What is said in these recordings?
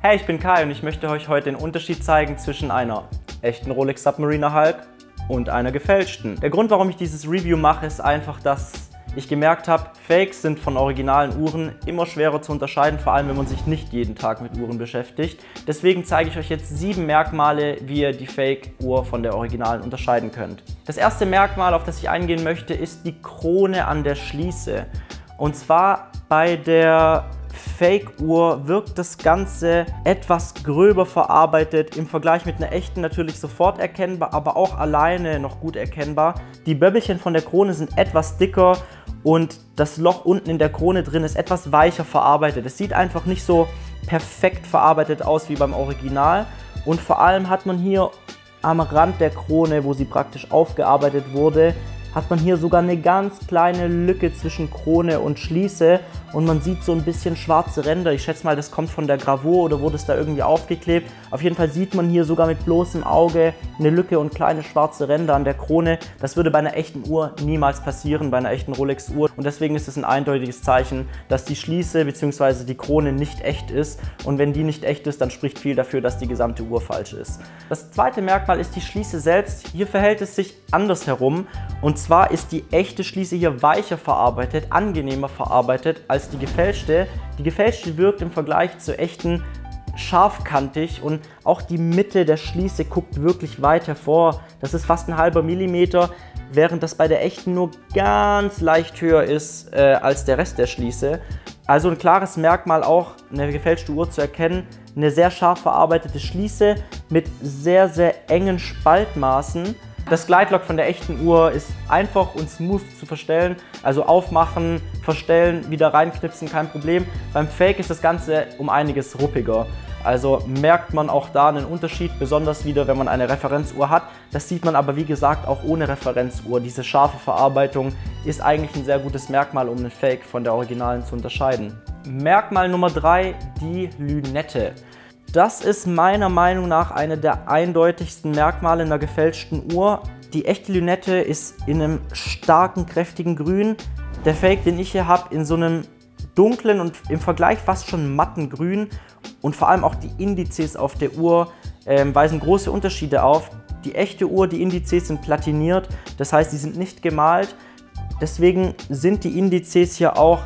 Hey, ich bin Kai und ich möchte euch heute den Unterschied zeigen zwischen einer echten Rolex Submariner Hulk und einer gefälschten. Der Grund, warum ich dieses Review mache, ist einfach, dass ich gemerkt habe, Fakes sind von originalen Uhren immer schwerer zu unterscheiden, vor allem wenn man sich nicht jeden Tag mit Uhren beschäftigt. Deswegen zeige ich euch jetzt 7 Merkmale, wie ihr die Fake-Uhr von der originalen unterscheiden könnt. Das erste Merkmal, auf das ich eingehen möchte, ist die Krone an der Schließe. Und zwar bei der Fake-Uhr wirkt das Ganze etwas gröber verarbeitet, im Vergleich mit einer echten natürlich sofort erkennbar, aber auch alleine noch gut erkennbar. Die Böbbelchen von der Krone sind etwas dicker und das Loch unten in der Krone drin ist etwas weicher verarbeitet. Es sieht einfach nicht so perfekt verarbeitet aus wie beim Original und vor allem hat man hier am Rand der Krone, wo sie praktisch aufgearbeitet wurde, hat man hier sogar eine ganz kleine Lücke zwischen Krone und Schließe und man sieht so ein bisschen schwarze Ränder. Ich schätze mal, das kommt von der Gravur oder wurde es da irgendwie aufgeklebt. Auf jeden Fall sieht man hier sogar mit bloßem Auge eine Lücke und kleine schwarze Ränder an der Krone. Das würde bei einer echten Uhr niemals passieren, bei einer echten Rolex-Uhr. Und deswegen ist es ein eindeutiges Zeichen, dass die Schließe bzw. die Krone nicht echt ist. Und wenn die nicht echt ist, dann spricht viel dafür, dass die gesamte Uhr falsch ist. Das zweite Merkmal ist die Schließe selbst. Hier verhält es sich andersherum. Und zwar ist die echte Schließe hier weicher verarbeitet, angenehmer verarbeitet als die gefälschte. Die gefälschte wirkt im Vergleich zur echten scharfkantig und auch die Mitte der Schließe guckt wirklich weit hervor. Das ist fast ein halber Millimeter, während das bei der echten nur ganz leicht höher ist als der Rest der Schließe. Also ein klares Merkmal auch, eine gefälschte Uhr zu erkennen, eine sehr scharf verarbeitete Schließe mit sehr, sehr engen Spaltmaßen. Das Gleitlock von der echten Uhr ist einfach und smooth zu verstellen, also aufmachen, verstellen, wieder reinknipsen, kein Problem. Beim Fake ist das Ganze um einiges ruppiger, also merkt man auch da einen Unterschied, besonders wieder, wenn man eine Referenzuhr hat. Das sieht man aber wie gesagt auch ohne Referenzuhr. Diese scharfe Verarbeitung ist eigentlich ein sehr gutes Merkmal, um einen Fake von der originalen zu unterscheiden. Merkmal Nummer 3, die Lünette. Das ist meiner Meinung nach eine der eindeutigsten Merkmale in einer gefälschten Uhr. Die echte Lünette ist in einem starken, kräftigen Grün. Der Fake, den ich hier habe, in so einem dunklen und im Vergleich fast schon matten Grün. Und vor allem auch die Indizes auf der Uhr weisen große Unterschiede auf. Die echte Uhr, die Indizes sind platiniert, das heißt, sie sind nicht gemalt. Deswegen sind die Indizes hier auch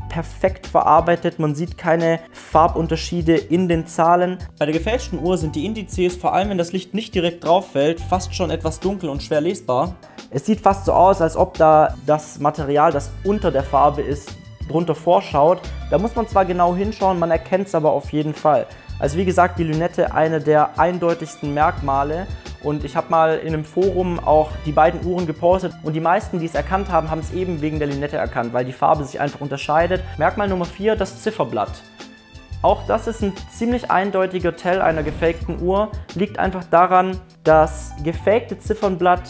perfekt verarbeitet, man sieht keine Farbunterschiede in den Zahlen. Bei der gefälschten Uhr sind die Indizes, vor allem wenn das Licht nicht direkt drauf fällt, fast schon etwas dunkel und schwer lesbar. Es sieht fast so aus, als ob da das Material, das unter der Farbe ist, drunter vorschaut. Da muss man zwar genau hinschauen, man erkennt es aber auf jeden Fall. Also wie gesagt, die Lünette eine der eindeutigsten Merkmale. Und ich habe mal in einem Forum auch die beiden Uhren gepostet und die meisten, die es erkannt haben, haben es eben wegen der Lünette erkannt, weil die Farbe sich einfach unterscheidet. Merkmal Nummer 4, das Zifferblatt. Auch das ist ein ziemlich eindeutiger Tell einer gefakten Uhr. Liegt einfach daran, das gefakte Ziffernblatt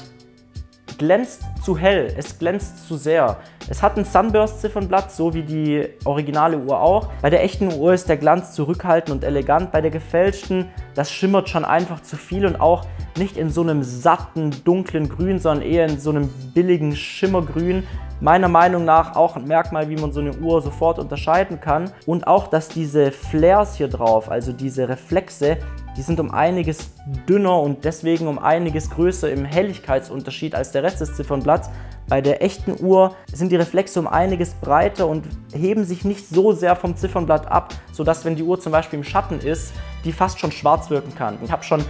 glänzt zu hell, es glänzt zu sehr. Es hat ein Sunburst-Ziffernblatt, so wie die originale Uhr auch. Bei der echten Uhr ist der Glanz zurückhaltend und elegant. Bei der gefälschten, das schimmert schon einfach zu viel und auch nicht in so einem satten, dunklen Grün, sondern eher in so einem billigen Schimmergrün. Meiner Meinung nach auch ein Merkmal, wie man so eine Uhr sofort unterscheiden kann. Und auch, dass diese Flares hier drauf, also diese Reflexe, die sind um einiges dünner und deswegen um einiges größer im Helligkeitsunterschied als der Rest des Ziffernblatts. Bei der echten Uhr sind die Reflexe um einiges breiter und heben sich nicht so sehr vom Ziffernblatt ab, sodass, wenn die Uhr zum Beispiel im Schatten ist, die fast schon schwarz wirken kann. Ich habe schon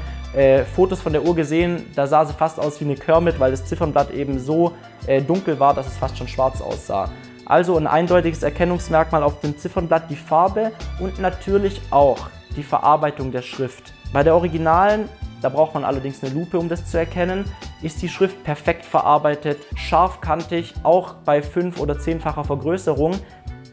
Fotos von der Uhr gesehen, da sah sie fast aus wie eine Kermit, weil das Ziffernblatt eben so dunkel war, dass es fast schon schwarz aussah. Also ein eindeutiges Erkennungsmerkmal auf dem Ziffernblatt, die Farbe und natürlich auch die Verarbeitung der Schrift. Bei der originalen, da braucht man allerdings eine Lupe, um das zu erkennen, ist die Schrift perfekt verarbeitet, scharfkantig, auch bei 5- oder 10-facher Vergrößerung.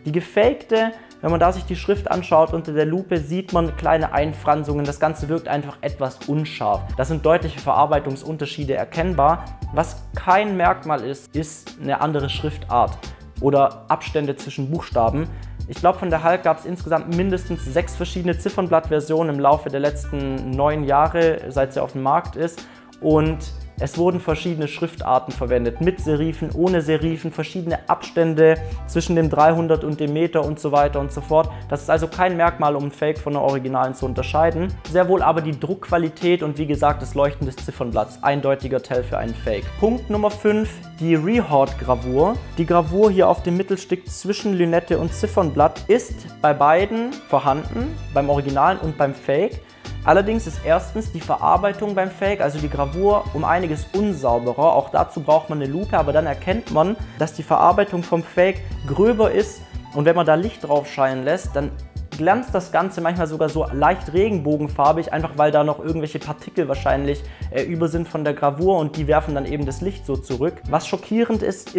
Die gefakte, wenn man da sich die Schrift anschaut unter der Lupe, sieht man kleine Einfransungen. Das Ganze wirkt einfach etwas unscharf. Da sind deutliche Verarbeitungsunterschiede erkennbar. Was kein Merkmal ist, ist eine andere Schriftart oder Abstände zwischen Buchstaben. Ich glaube, von der Hulk gab es insgesamt mindestens 6 verschiedene Ziffernblattversionen im Laufe der letzten 9 Jahre, seit sie auf dem Markt ist. Und Es wurden verschiedene Schriftarten verwendet, mit Serifen, ohne Serifen, verschiedene Abstände zwischen dem 300 und dem Meter und so weiter und so fort. Das ist also kein Merkmal, um ein Fake von einer Originalen zu unterscheiden. Sehr wohl aber die Druckqualität und wie gesagt das Leuchten des Ziffernblatts. Eindeutiger Tell für einen Fake. Punkt Nummer 5, die Rehord-Gravur. Die Gravur hier auf dem Mittelstück zwischen Lünette und Ziffernblatt ist bei beiden vorhanden, beim Originalen und beim Fake. Allerdings ist erstens die Verarbeitung beim Fake, also die Gravur, um einiges unsauberer. Auch dazu braucht man eine Lupe, aber dann erkennt man, dass die Verarbeitung vom Fake gröber ist und wenn man da Licht drauf scheinen lässt, dann glänzt das Ganze manchmal sogar so leicht regenbogenfarbig, einfach weil da noch irgendwelche Partikel wahrscheinlich über sind von der Gravur und die werfen dann eben das Licht so zurück. Was schockierend ist,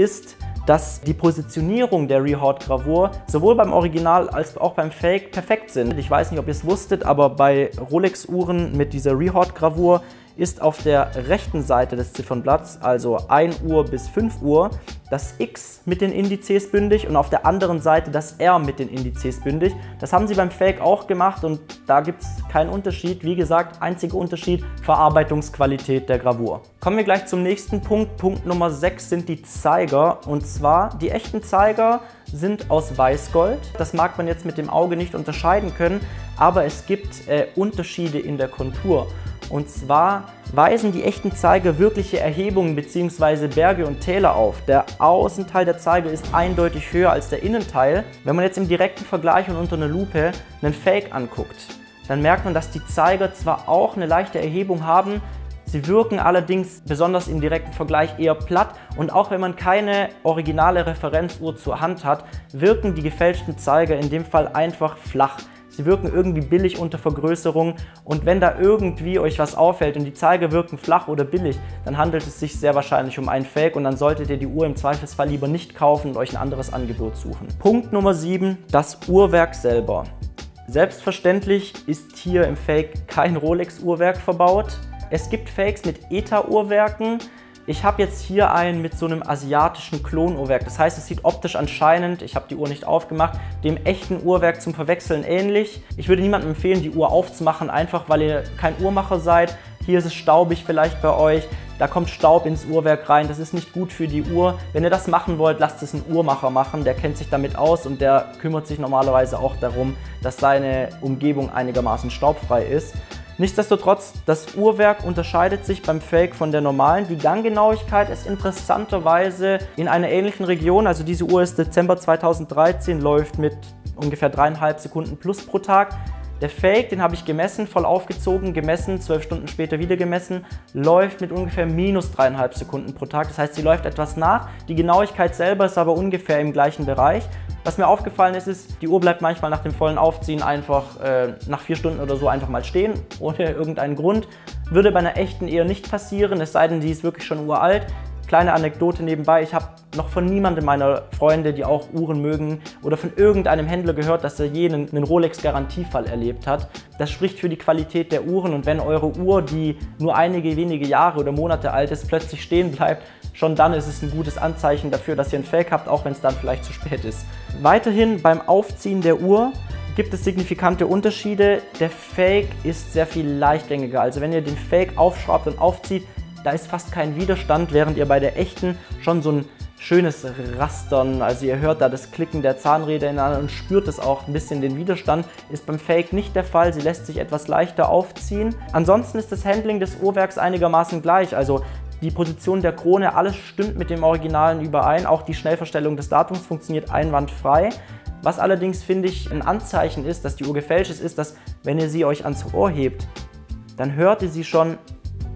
dass die Positionierung der Rehord-Gravur sowohl beim Original als auch beim Fake perfekt sind. Ich weiß nicht, ob ihr es wusstet, aber bei Rolex-Uhren mit dieser Rehord-Gravur ist auf der rechten Seite des Ziffernblatts, also 1 Uhr bis 5 Uhr, das X mit den Indizes bündig und auf der anderen Seite das R mit den Indizes bündig. Das haben sie beim Fake auch gemacht und da gibt es keinen Unterschied. Wie gesagt, einziger Unterschied, Verarbeitungsqualität der Gravur. Kommen wir gleich zum nächsten Punkt. Punkt Nummer 6 sind die Zeiger und zwar die echten Zeiger sind aus Weißgold. Das mag man jetzt mit dem Auge nicht unterscheiden können, aber es gibt Unterschiede in der Kontur. Und zwar weisen die echten Zeiger wirkliche Erhebungen bzw. Berge und Täler auf. Der Außenteil der Zeiger ist eindeutig höher als der Innenteil. Wenn man jetzt im direkten Vergleich und unter einer Lupe einen Fake anguckt, dann merkt man, dass die Zeiger zwar auch eine leichte Erhebung haben, sie wirken allerdings besonders im direkten Vergleich eher platt und auch wenn man keine originale Referenzuhr zur Hand hat, wirken die gefälschten Zeiger in dem Fall einfach flach. Sie wirken irgendwie billig unter Vergrößerung und wenn da irgendwie euch was auffällt und die Zeiger wirken flach oder billig, dann handelt es sich sehr wahrscheinlich um einen Fake und dann solltet ihr die Uhr im Zweifelsfall lieber nicht kaufen und euch ein anderes Angebot suchen. Punkt Nummer 7, das Uhrwerk selber. Selbstverständlich ist hier im Fake kein Rolex-Uhrwerk verbaut. Es gibt Fakes mit ETA-Uhrwerken. Ich habe jetzt hier einen mit so einem asiatischen Klonuhrwerk. Das heißt, es sieht optisch anscheinend, ich habe die Uhr nicht aufgemacht, dem echten Uhrwerk zum Verwechseln ähnlich. Ich würde niemandem empfehlen, die Uhr aufzumachen, einfach weil ihr kein Uhrmacher seid. Hier ist es staubig vielleicht bei euch, da kommt Staub ins Uhrwerk rein, das ist nicht gut für die Uhr. Wenn ihr das machen wollt, lasst es einen Uhrmacher machen, der kennt sich damit aus und der kümmert sich normalerweise auch darum, dass seine Umgebung einigermaßen staubfrei ist. Nichtsdestotrotz, das Uhrwerk unterscheidet sich beim Fake von der normalen. Die Ganggenauigkeit ist interessanterweise in einer ähnlichen Region. Also diese Uhr ist Dezember 2013, läuft mit ungefähr 3,5 Sekunden plus pro Tag. Der Fake, den habe ich gemessen, voll aufgezogen, gemessen, 12 Stunden später wieder gemessen, läuft mit ungefähr minus 3,5 Sekunden pro Tag. Das heißt, sie läuft etwas nach. Die Genauigkeit selber ist aber ungefähr im gleichen Bereich. Was mir aufgefallen ist, die Uhr bleibt manchmal nach dem vollen Aufziehen einfach nach 4 Stunden oder so einfach mal stehen, ohne irgendeinen Grund. Würde bei einer echten eher nicht passieren, es sei denn, die ist wirklich schon uralt. Kleine Anekdote nebenbei, ich habe noch von niemandem meiner Freunde, die auch Uhren mögen, oder von irgendeinem Händler gehört, dass er je einen Rolex-Garantiefall erlebt hat. Das spricht für die Qualität der Uhren und wenn eure Uhr, die nur einige wenige Jahre oder Monate alt ist, plötzlich stehen bleibt, schon dann ist es ein gutes Anzeichen dafür, dass ihr einen Fake habt, auch wenn es dann vielleicht zu spät ist. Weiterhin beim Aufziehen der Uhr gibt es signifikante Unterschiede. Der Fake ist sehr viel leichtgängiger, also wenn ihr den Fake aufschraubt und aufzieht, da ist fast kein Widerstand, während ihr bei der echten schon so ein schönes Rastern, also ihr hört da das Klicken der Zahnräder ineinander und spürt es auch ein bisschen den Widerstand, ist beim Fake nicht der Fall, sie lässt sich etwas leichter aufziehen. Ansonsten ist das Handling des Uhrwerks einigermaßen gleich, also die Position der Krone, alles stimmt mit dem Originalen überein, auch die Schnellverstellung des Datums funktioniert einwandfrei. Was allerdings, finde ich, ein Anzeichen ist, dass die Uhr gefälscht ist, dass wenn ihr sie euch ans Ohr hebt, dann hört ihr sie schon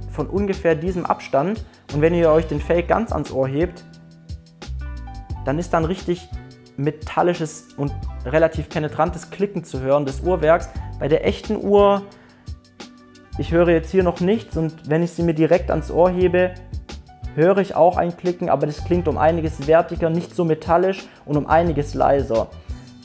von ungefähr diesem Abstand und wenn ihr euch den Fake ganz ans Ohr hebt, dann ist dann richtig metallisches und relativ penetrantes Klicken zu hören des Uhrwerks. Bei der echten Uhr, ich höre jetzt hier noch nichts und wenn ich sie mir direkt ans Ohr hebe, höre ich auch ein Klicken, aber das klingt um einiges wertiger, nicht so metallisch und um einiges leiser.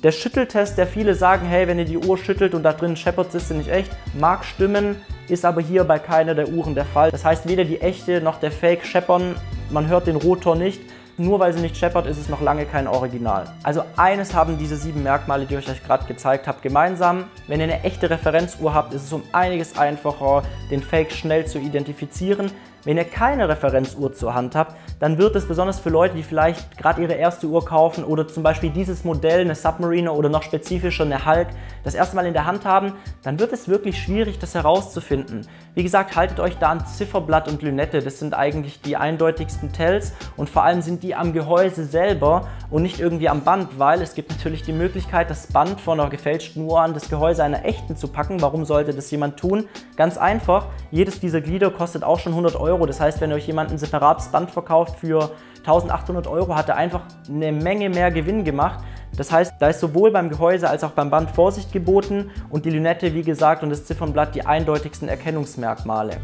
Der Schütteltest, der viele sagen, hey, wenn ihr die Uhr schüttelt und da drin scheppert, ist sie nicht echt, mag stimmen, ist aber hier bei keiner der Uhren der Fall. Das heißt, weder die echte noch der Fake scheppern, man hört den Rotor nicht. Nur weil sie nicht scheppert, ist es noch lange kein Original. Also eines haben diese 7 Merkmale, die ich euch gerade gezeigt habe, gemeinsam. Wenn ihr eine echte Referenzuhr habt, ist es um einiges einfacher, den Fake schnell zu identifizieren. Wenn ihr keine Referenzuhr zur Hand habt, dann wird es besonders für Leute, die vielleicht gerade ihre erste Uhr kaufen oder zum Beispiel dieses Modell, eine Submariner oder noch spezifischer eine Hulk, das erste Mal in der Hand haben, dann wird es wirklich schwierig, das herauszufinden. Wie gesagt, haltet euch da an Zifferblatt und Lünette, das sind eigentlich die eindeutigsten Tells und vor allem sind die am Gehäuse selber und nicht irgendwie am Band, weil es gibt natürlich die Möglichkeit, das Band von einer gefälschten Uhr an das Gehäuse einer echten zu packen. Warum sollte das jemand tun? Ganz einfach, jedes dieser Glieder kostet auch schon 100 Euro. Das heißt, wenn euch jemand ein separates Band verkauft für 1800 Euro, hat er einfach eine Menge mehr Gewinn gemacht. Das heißt, da ist sowohl beim Gehäuse als auch beim Band Vorsicht geboten und die Lünette, wie gesagt, und das Ziffernblatt die eindeutigsten Erkennungsmerkmale.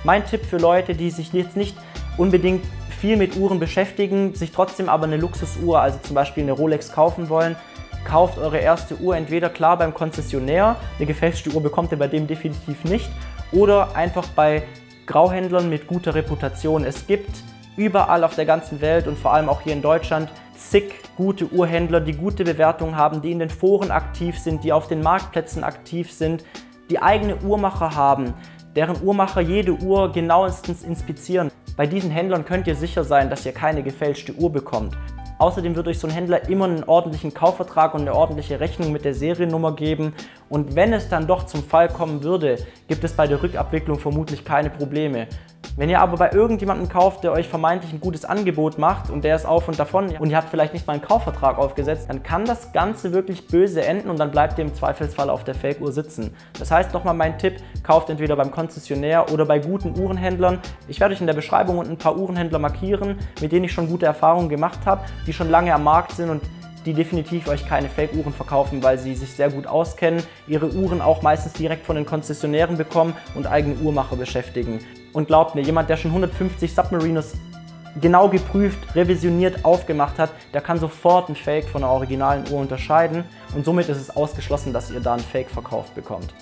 Mein Tipp für Leute, die sich jetzt nicht unbedingt viel mit Uhren beschäftigen, sich trotzdem aber eine Luxusuhr, also zum Beispiel eine Rolex kaufen wollen, kauft eure erste Uhr entweder klar beim Konzessionär, eine gefälschte Uhr bekommt ihr bei dem definitiv nicht, oder einfach bei Grauhändlern mit guter Reputation. Es gibt überall auf der ganzen Welt und vor allem auch hier in Deutschland zig gute Uhrhändler, die gute Bewertungen haben, die in den Foren aktiv sind, die auf den Marktplätzen aktiv sind, die eigene Uhrmacher haben, deren Uhrmacher jede Uhr genauestens inspizieren. Bei diesen Händlern könnt ihr sicher sein, dass ihr keine gefälschte Uhr bekommt. Außerdem wird euch so ein Händler immer einen ordentlichen Kaufvertrag und eine ordentliche Rechnung mit der Seriennummer geben. Und wenn es dann doch zum Fall kommen würde, gibt es bei der Rückabwicklung vermutlich keine Probleme. Wenn ihr aber bei irgendjemandem kauft, der euch vermeintlich ein gutes Angebot macht und der ist auf und davon und ihr habt vielleicht nicht mal einen Kaufvertrag aufgesetzt, dann kann das Ganze wirklich böse enden und dann bleibt ihr im Zweifelsfall auf der Fake-Uhr sitzen. Das heißt, nochmal mein Tipp, kauft entweder beim Konzessionär oder bei guten Uhrenhändlern. Ich werde euch in der Beschreibung unten ein paar Uhrenhändler markieren, mit denen ich schon gute Erfahrungen gemacht habe, die schon lange am Markt sind und die definitiv euch keine Fake-Uhren verkaufen, weil sie sich sehr gut auskennen, ihre Uhren auch meistens direkt von den Konzessionären bekommen und eigene Uhrmacher beschäftigen. Und glaubt mir, jemand, der schon 150 Submariners genau geprüft, revisioniert, aufgemacht hat, der kann sofort ein Fake von einer originalen Uhr unterscheiden und somit ist es ausgeschlossen, dass ihr da einen Fake verkauft bekommt.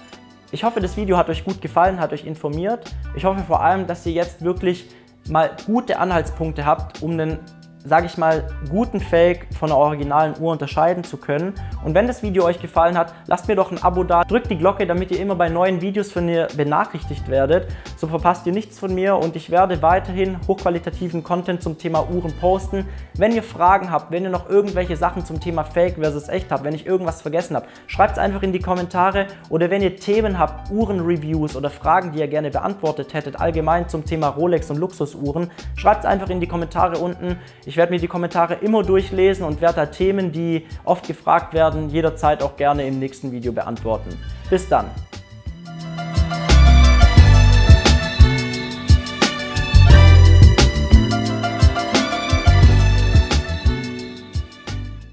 Ich hoffe, das Video hat euch gut gefallen, hat euch informiert. Ich hoffe vor allem, dass ihr jetzt wirklich mal gute Anhaltspunkte habt, um einen, sage ich mal, guten Fake von einer originalen Uhr unterscheiden zu können. Und wenn das Video euch gefallen hat, lasst mir doch ein Abo da, drückt die Glocke, damit ihr immer bei neuen Videos von mir benachrichtigt werdet. So verpasst ihr nichts von mir und ich werde weiterhin hochqualitativen Content zum Thema Uhren posten. Wenn ihr Fragen habt, wenn ihr noch irgendwelche Sachen zum Thema Fake versus echt habt, wenn ich irgendwas vergessen habe, schreibt es einfach in die Kommentare. Oder wenn ihr Themen habt, Uhrenreviews oder Fragen, die ihr gerne beantwortet hättet, allgemein zum Thema Rolex und Luxusuhren, schreibt es einfach in die Kommentare unten. Ich werde mir die Kommentare immer durchlesen und werde da Themen, die oft gefragt werden, jederzeit auch gerne im nächsten Video beantworten. Bis dann!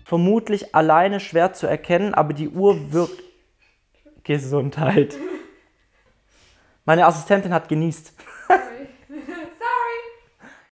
Vermutlich alleine schwer zu erkennen, aber die Uhr wirkt... Gesundheit. Meine Assistentin hat genießt.